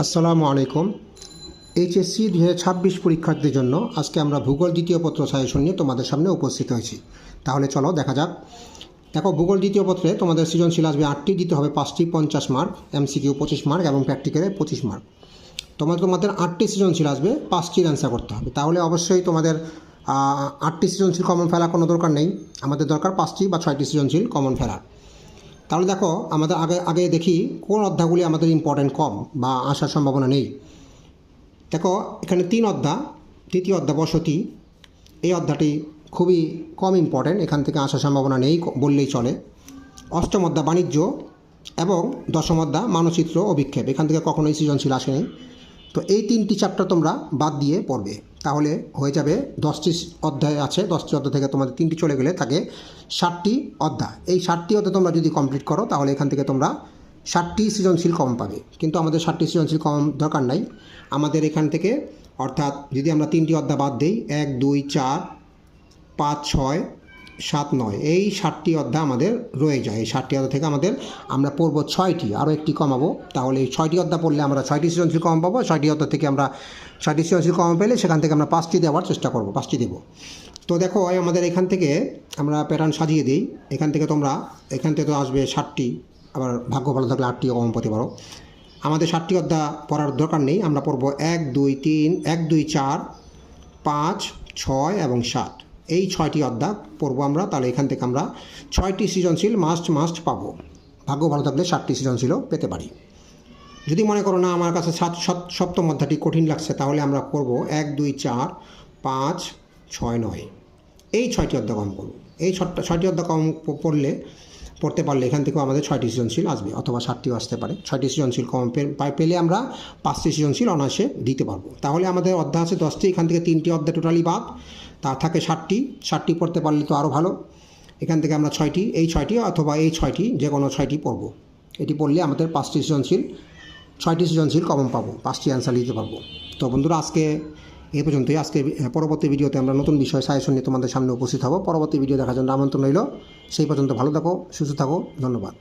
আসসালামু আলাইকুম। এইচএসসি 2026 পরীক্ষার্থীদের জন্য আজকে আমরা ভূগোল দ্বিতীয় পত্র সাজেশন নিয়ে তোমাদের সামনে উপস্থিত হয়েছি। তাহলে চলো দেখা যাক। দেখো, ভূগোল দ্বিতীয় পত্রে তোমাদের সৃজনশীল আসবে 8টি, দিতে হবে 5টি 50 মার্ক, এমসিকিউ 25 মার্ক এবং প্র্যাকটিক্যালে 25 মার্ক। তোমাদের 8টি সৃজনশীল আসবে, 5টির অ্যান্সার করতে হবে। তাহলে অবশ্যই তোমাদের 8টি সৃজনশীল কমন ফেলার কোনো দরকার নেই, আমাদের দরকার 5টি বা 6টি সৃজনশীল কমন ফেলার। তাহলে দেখো, আমাদের আগে দেখি কোন অধ্যায়গুলি আমাদের ইম্পর্টেন্ট কম বা আসার সম্ভাবনা নেই। দেখো, এখানে 3 অধ্যায়। তৃতীয় অধ্যায় বসতি, এই অধ্যায়টি খুবই কম ইম্পর্টেন্ট, এখান থেকে আসার সম্ভাবনা নেই বললেই চলে। অষ্টম অধ্যায় বাণিজ্য এবং দশম অধ্যায় মানচিত্র অভিক্ষেপ, এখান থেকে কখনোই সৃজনশীল আসেনি। তো এই 3টি চ্যাপ্টার তোমরা বাদ দিয়ে পড়বে, তাহলে হয়ে যাবে 10টি অধ্যায় আছে, 10টি অধ্যায় থেকে তোমাদের 3টি চলে গেলে থাকে 60টি অধ্যায়। এই 60টি অধ্যায় তোমরা যদি কমপ্লিট করো তাহলে এখান থেকে তোমরা 60টি সৃজনশীল কম পাবে। কিন্তু আমাদের 60টি সৃজনশীল কম দরকার নাই, আমাদের এখান থেকে অর্থাৎ যদি আমরা 3টি অধ্যায় বাদ দিই, 1, 2, 4, 5, 6, 7, 9, এই 60টি অধ্যায় আমাদের রয়ে যায়। এই 60টি অধ্যায় থেকে আমরা পড়ব 6টি, আরও একটি কমাবো। তাহলে এই 6টি অধ্যায় পড়লে আমরা 6টি সৃজনশীল কম পাবো। 6টি অধ্যায় থেকে আমরা 6টি সৃজনশীল কম পেলে সেখান থেকে আমরা 5টি দেওয়ার চেষ্টা করব, 5টি দেবো। তো দেখো, আমাদের এখান থেকে আমরা প্যাটার্ন সাজিয়ে দিই। এখান থেকে তো আসবে 60টি, আবার ভাগ্য ভালো থাকলে 8টিও কম পেতে পারো। আমাদের 60টি অধ্যায় পড়ার দরকার নেই, আমরা পড়ব 1, 2, 3, 1, 2, 4, 5, 6 এবং 7, এই 6টি অধ্যায় পড়বো আমরা। তাহলে এখান থেকে আমরা 6টি সৃজনশীল মাস্ট পাবো। ভাগ্য ভালো থাকলে 7টি সৃজনশীলও পেতে পারি। যদি মনে করো না আমার কাছে সপ্তম অধ্যায়টি কঠিন লাগছে, তাহলে আমরা করব 1, 2, 4, 5, 6, 9, এই 6টি অধ্যায় কম করব। এই 6টি অধ্যায় কম পড়তে পারলে এখান থেকেও আমাদের 6টি সৃজনশীল আসবে, অথবা 7টিও আসতে পারে। 6টি সৃজনশীল কম পেলে আমরা 5টি সৃজনশীল অনায়াসে দিতে পারবো। তাহলে আমাদের অধ্যায় আছে 10টি, এখান থেকে 3টি অধ্যায় টোটালি বাদ, তা থাকে 60টি পড়তে পারলে তো আরও ভালো। এখান থেকে আমরা 6টি, এই 6টি অথবা এই 6টি, যে কোনো 6টি পড়ব। এটি পড়লে আমাদের 6টি সৃজনশীল কমন পাবো, 5টি অ্যান্সার দিতে পারবো। তো বন্ধুরা, আজকে এই পর্যন্তই। আজকে পরবর্তী ভিডিওতে আমরা নতুন বিষয় সাজেশন নিয়ে তোমাদের সামনে উপস্থিত হব। পরবর্তী ভিডিও দেখার জন্য আমন্ত্রণ রইল। সেই পর্যন্ত ভালো থাকো, সুস্থ থাকো, ধন্যবাদ।